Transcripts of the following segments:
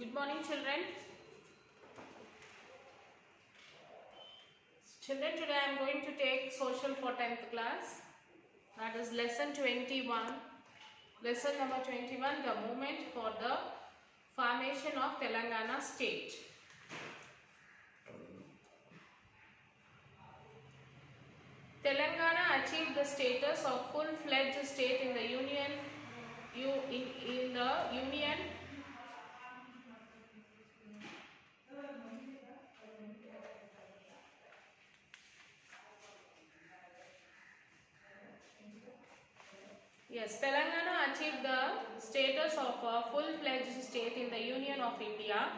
Good morning, children. Children, today I am going to take social for 10th class. That is lesson 21. Lesson number 21, the movement for the formation of Telangana state. Telangana achieved the status of full-fledged state in the union. Yes, Telangana achieved the status of a full-fledged state in the Union of India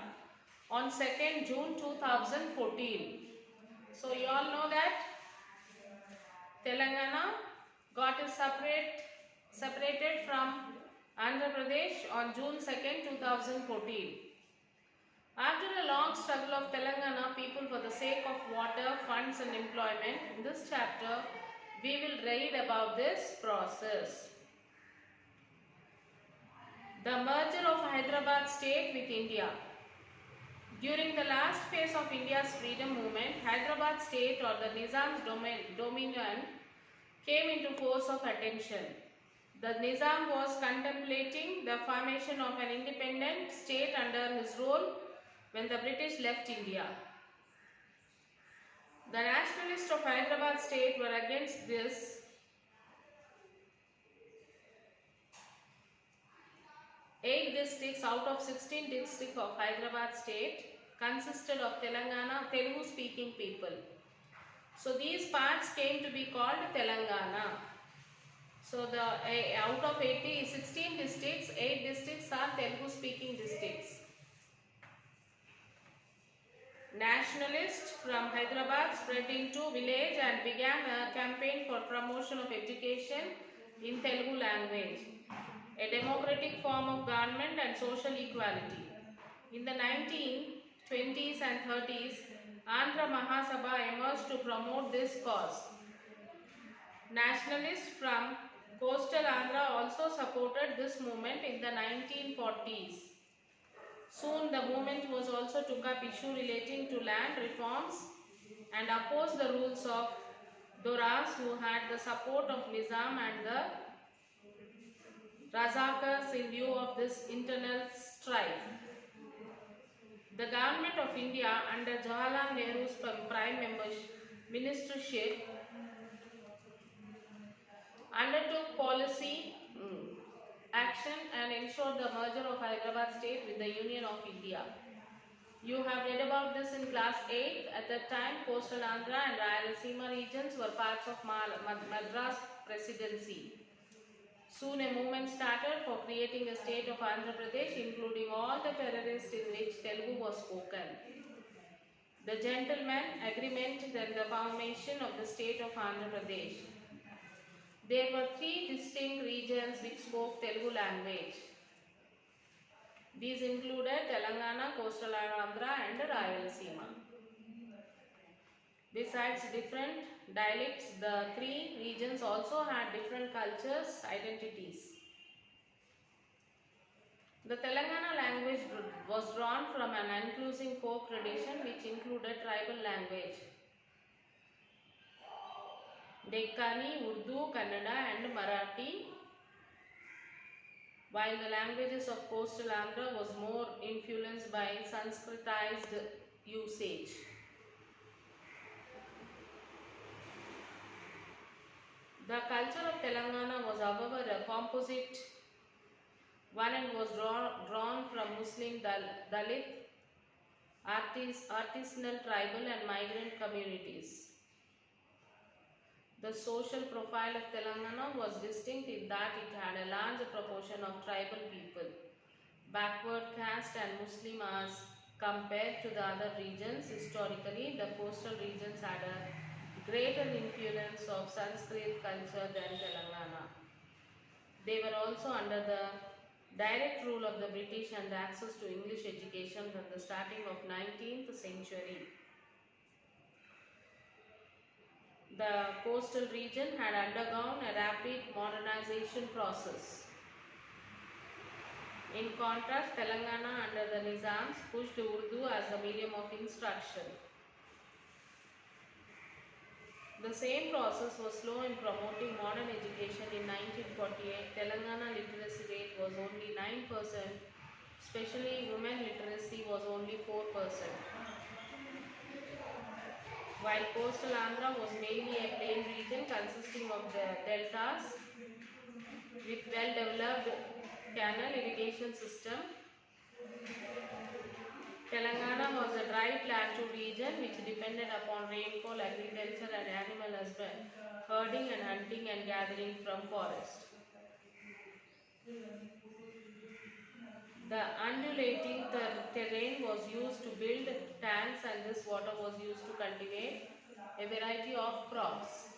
on 2nd June 2014. So you all know that Telangana got separated from Andhra Pradesh on June 2nd, 2014. After a long struggle of Telangana people for the sake of water, funds and employment, in this chapter we will read about this process. The merger of Hyderabad state with India. During the last phase of India's freedom movement, Hyderabad state or the Nizam's dominion came into force of attention. The Nizam was contemplating the formation of an independent state under his rule when the British left India. The nationalists of Hyderabad state were against this. 8 districts out of 16 districts of Hyderabad state consisted of Telugu speaking people. So these parts came to be called Telangana. So out of 16 districts, 8 districts are Telugu speaking districts. Nationalists from Hyderabad spread into village and began a campaign for promotion of education in Telugu language, a democratic form of government and social equality. In the 1920s and 30s, Andhra Mahasabha emerged to promote this cause. Nationalists from coastal Andhra also supported this movement in the 1940s. Soon the movement was also took up issue relating to land reforms and opposed the rules of Doras who had the support of Nizam and the Razakars in view of this internal strife. The government of India under Jawaharlal Nehru's prime ministership undertook policy action and ensured the merger of Hyderabad state with the Union of India. You have read about this in class 8. At that time, coastal Andhra and Rayalaseema regions were parts of Madras Presidency. Soon a movement started for creating a state of Andhra Pradesh, including all the territories in which Telugu was spoken. The gentleman agreement and the formation of the state of Andhra Pradesh. There were 3 distinct regions which spoke Telugu language. These included Telangana, coastal Andhra and Rayalaseema. Besides different dialects, the 3 regions also had different cultures, identities. The Telangana language was drawn from an inclusive folk tradition which included tribal language, Deccani, Urdu, Kannada and Marathi, while the languages of coastal Andhra was more influenced by Sanskritized usage. The culture of Telangana was however a composite one and was drawn from Muslim, Dalit, artisanal, tribal and migrant communities. The social profile of Telangana was distinct in that it had a large proportion of tribal people, backward caste and Muslim as compared to the other regions. Historically, the coastal regions had a greater influence of Sanskrit culture than Telangana. They were also under the direct rule of the British and access to English education from the starting of 19th century. The coastal region had undergone a rapid modernization process. In contrast, Telangana under the Nizams pushed Urdu as the medium of instruction. The same process was slow in promoting modern education. In 1948, Telangana literacy rate was only 9%, especially women literacy was only 4%. While coastal Andhra was mainly a plain region consisting of the deltas with well-developed canal irrigation system, Telangana was a dry plateau region which depended upon rainfall, agriculture and animal husbandry, herding and hunting and gathering from forest. The undulating terrain was used to build tanks and this water was used to cultivate a variety of crops.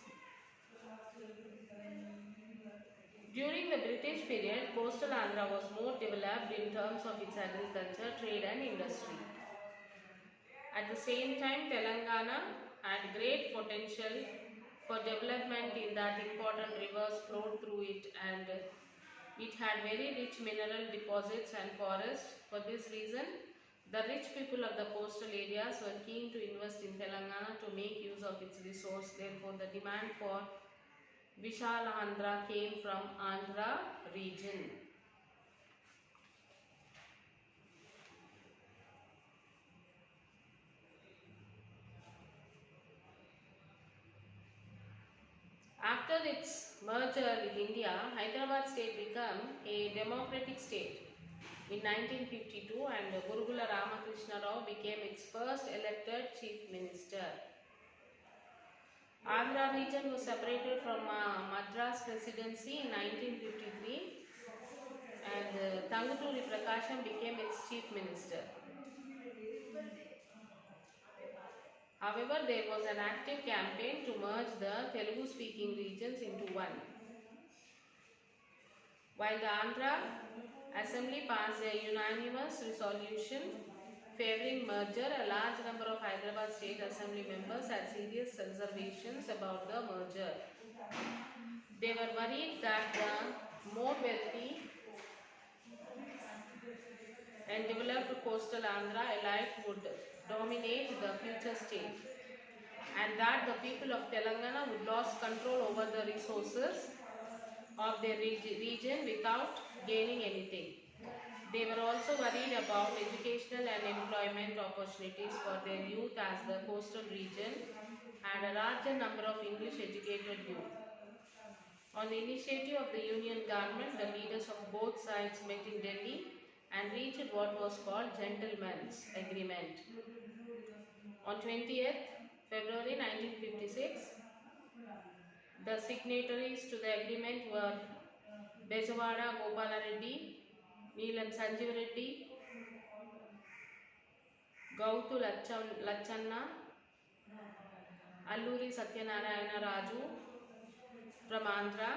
During the British period, coastal Andhra was more developed in terms of its agriculture, trade and industry. At the same time, Telangana had great potential for development in that important rivers flowed through it and it had very rich mineral deposits and forests. For this reason, the rich people of the coastal areas were keen to invest in Telangana to make use of its resource. Therefore, the demand for Vishala Andhra came from Andhra region. After its merger with India, Hyderabad state became a democratic state in 1952 and Burugula Ramakrishna Rao became its first elected chief minister. Andhra region was separated from Madras presidency in 1953 and Tanguturi Prakasham became its chief minister. However, there was an active campaign to merge the Telugu-speaking regions into one. While the Andhra Assembly passed a unanimous resolution favoring merger, a large number of Hyderabad State Assembly members had serious reservations about the merger. They were worried that the more wealthy and developed coastal Andhra elite would dominate the future state and that the people of Telangana would lose control over the resources of their region without gaining anything. They were also worried about educational and employment opportunities for their youth as the coastal region had a larger number of English educated youth. On the initiative of the Union government, the leaders of both sides met in Delhi and reached what was called Gentleman's Agreement. On 20th February 1956, the signatories to the agreement were Bezawada Gopala Reddy, Neelam Sanjeev Reddy, Gautu Lachanna, Alluri Satyanarayana Raju from Andhra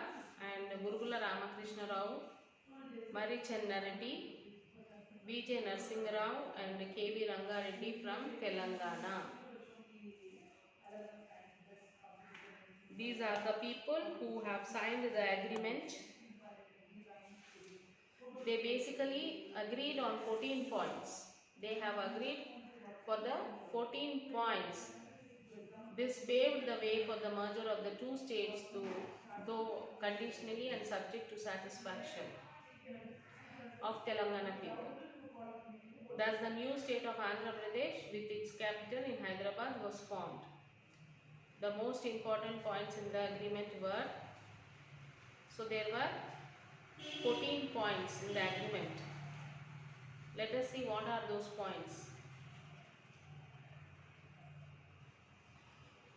and Burugula Ramakrishna Rao, Mari Chenna Reddy, B.J. Narsingh Rao and K.V. Ranga Reddy from Telangana. These are the people who have signed the agreement. They basically agreed on 14 points. They have agreed for the 14 points. This paved the way for the merger of the two states, though conditionally and subject to satisfaction of Telangana people. Thus, the new state of Andhra Pradesh with its capital in Hyderabad was formed. The most important points in the agreement were, so there were 14 points in the agreement. Let us see what are those points.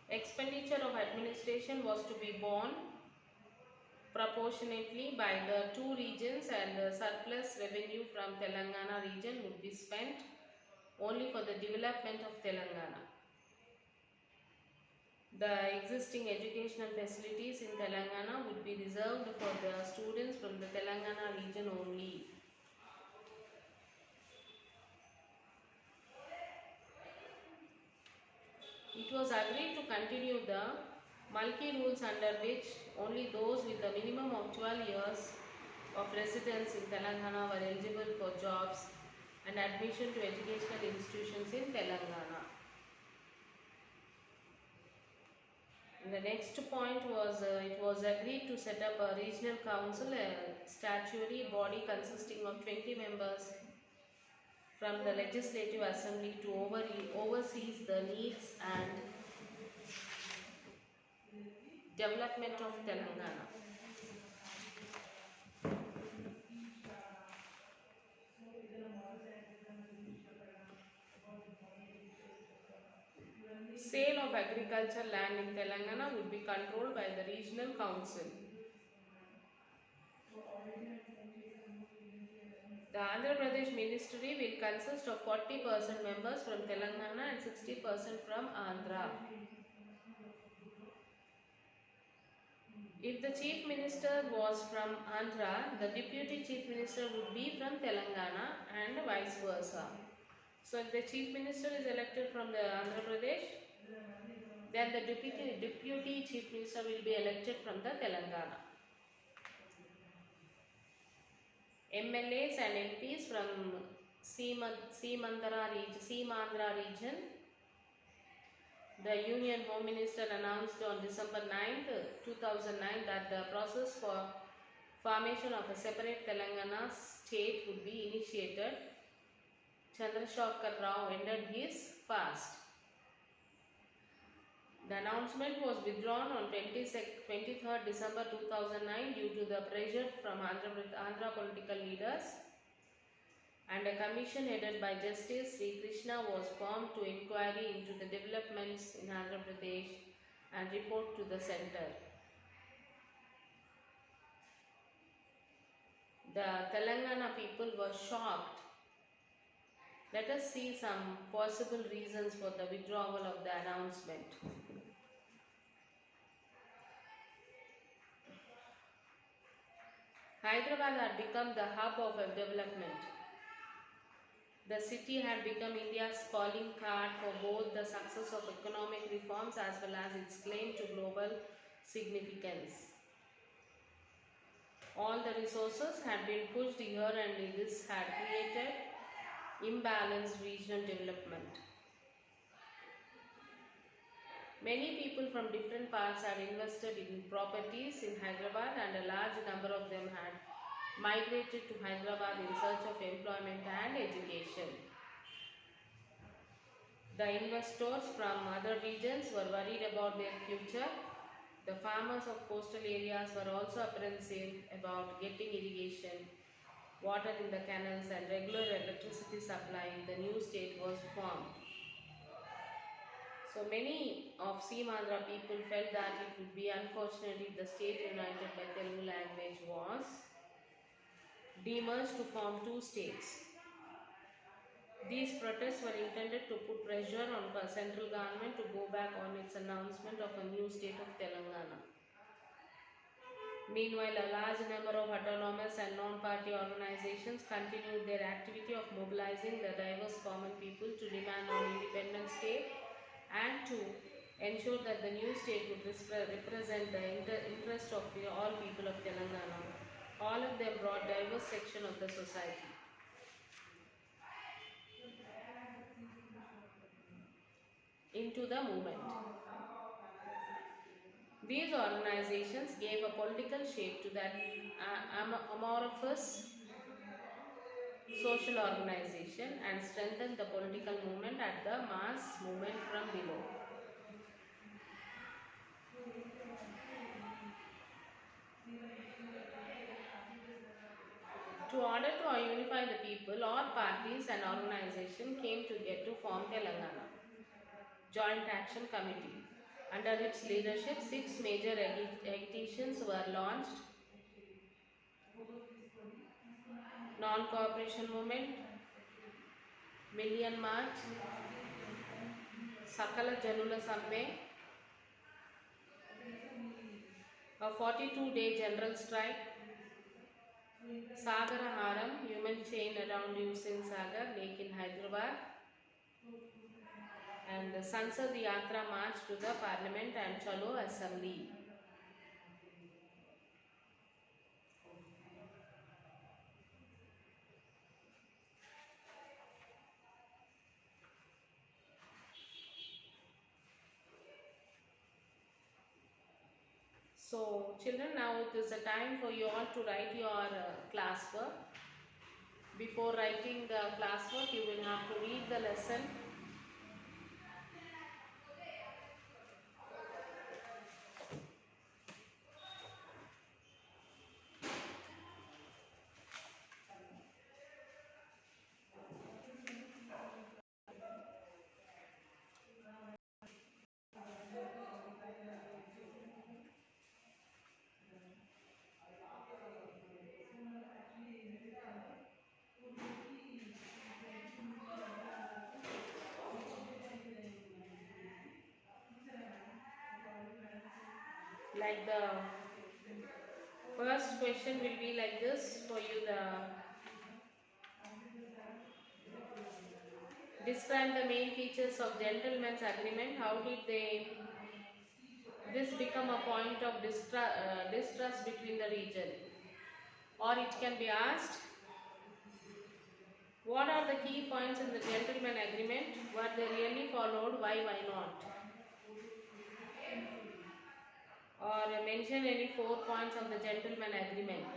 Expenditure of administration was to be borne proportionately by the two regions and the surplus revenue from Telangana region would be spent only for the development of Telangana. The existing educational facilities in Telangana would be reserved for the students from the Telangana region only. It was agreed to continue the Malki rules under which only those with a minimum of 12 years of residents in Telangana were eligible for jobs and admission to educational institutions in Telangana. And the next point was it was agreed to set up a regional council, a statutory body consisting of 20 members from the Legislative Assembly to oversees the needs and development of Telangana. Sale of agricultural land in Telangana would be controlled by the regional council. The Andhra Pradesh ministry will consist of 40% members from Telangana and 60% from Andhra. If the chief minister was from Andhra, the deputy chief minister would be from Telangana and vice versa. So if the chief minister is elected from the Andhra Pradesh, then the deputy chief minister will be elected from the Telangana. MLAs and MPs from Seemandra region. The Union Home Minister announced on December 9, 2009 that the process for formation of a separate Telangana state would be initiated. Chandrasekhar Rao ended his fast. The announcement was withdrawn on 23rd December 2009 due to the pressure from Andhra political leaders, and a commission headed by Justice Sri Krishna was formed to inquiry into the developments in Andhra Pradesh and report to the centre. The Telangana people were shocked. Let us see some possible reasons for the withdrawal of the announcement. Hyderabad had become the hub of development. The city had become India's calling card for both the success of economic reforms as well as its claim to global significance. All the resources had been pushed here, and this had created imbalanced regional development. Many people from different parts had invested in properties in Hyderabad, and a large number of them had migrated to Hyderabad in search of employment and education. The investors from other regions were worried about their future. The farmers of coastal areas were also apprehensive about getting irrigation, water in the canals, and regular electricity supply. The new state was formed. So many of Seemandra people felt that it would be unfortunate if the state united by Telugu language was demerged to form two states. These protests were intended to put pressure on the central government to go back on its announcement of a new state of Telangana. Meanwhile, a large number of autonomous and non-party organizations continued their activity of mobilizing the diverse common people to demand an independent state and to ensure that the new state would represent the interest of all people of Telangana. All of them brought diverse sections of the society. Into the movement. These organizations gave a political shape to that amorphous social organization and strengthened the political movement at the mass movement from below. To order to unify the people, all parties and organizations came together to form Telangana Joint Action Committee. Under its leadership, 6 major agitations were launched: Non-Cooperation Movement, Million March, Sakala Janula Samme, a 42-day general strike, Sagara Haram, human chain around Hussain Sagar Lake in Hyderabad, and the Sansad Yatra march to the Parliament and Chalo Assembly. So children, now it is a time for you all to write your classwork. Before writing the classwork, you will have to read the lesson. Like the first question will be like this for you. Describe the main features of gentleman's agreement. How did this become a point of distrust between the region? Or it can be asked, what are the key points in the gentleman agreement? Were they really followed? Why not? Or mention any 4 points of the gentleman agreement.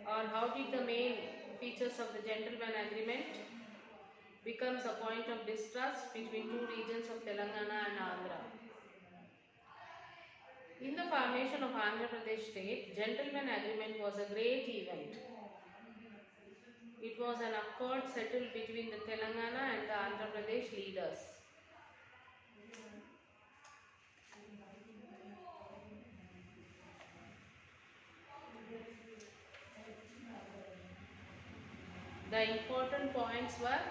Or how did the main features of the gentleman agreement becomes a point of distrust between two regions of Telangana and Andhra? In the formation of Andhra Pradesh state, gentleman agreement was a great event. It was an accord settled between the Telangana and the Andhra Pradesh leaders. The important points were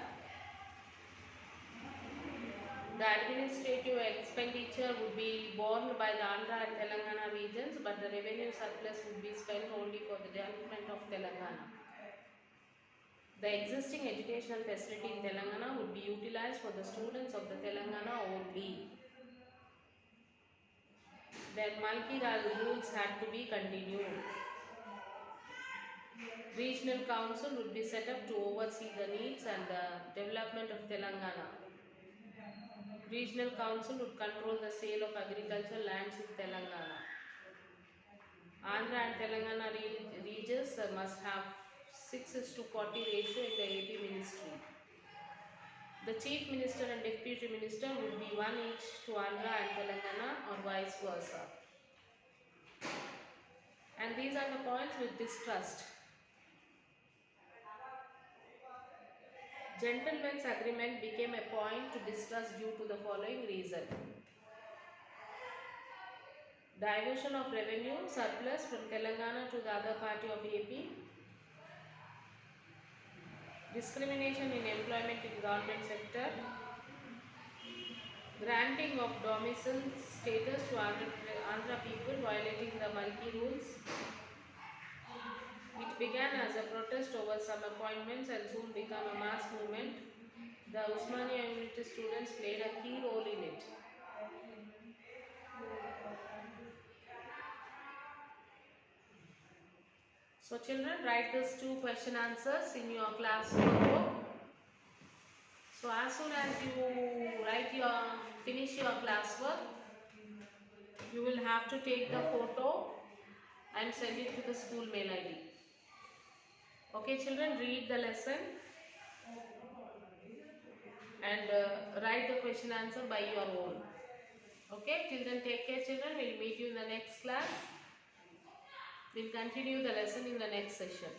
the administrative expenditure would be borne by the Andhra and Telangana regions, but the revenue surplus would be spent only for the development of Telangana. The existing educational facility in Telangana would be utilized for the students of the Telangana only. Then Malki-Raj rules had to be continued. Regional council would be set up to oversee the needs and the development of Telangana. Regional council would control the sale of agricultural lands in Telangana. Andhra and Telangana regions must have 6:40 ratio in the AP ministry. The chief minister and deputy minister would be one each to Andhra and Telangana or vice versa. And these are the points with distrust. Gentleman's agreement became a point to distrust due to the following reason. Diversion of revenue surplus from Telangana to the other party of AP. Discrimination in employment in government sector. Granting of domicile status to Andhra people violating the Malki rules. It began as a protest over some appointments and soon became a mass movement. The Usmania University students played a key role in it. So children, write these 2 question answers in your class notebook. So as soon as you finish your classwork, you will have to take the photo and send it to the school mail ID. Okay children, read the lesson and write the question answer by your own. Okay children, take care children. We'll meet you in the next class. We'll continue the lesson in the next session.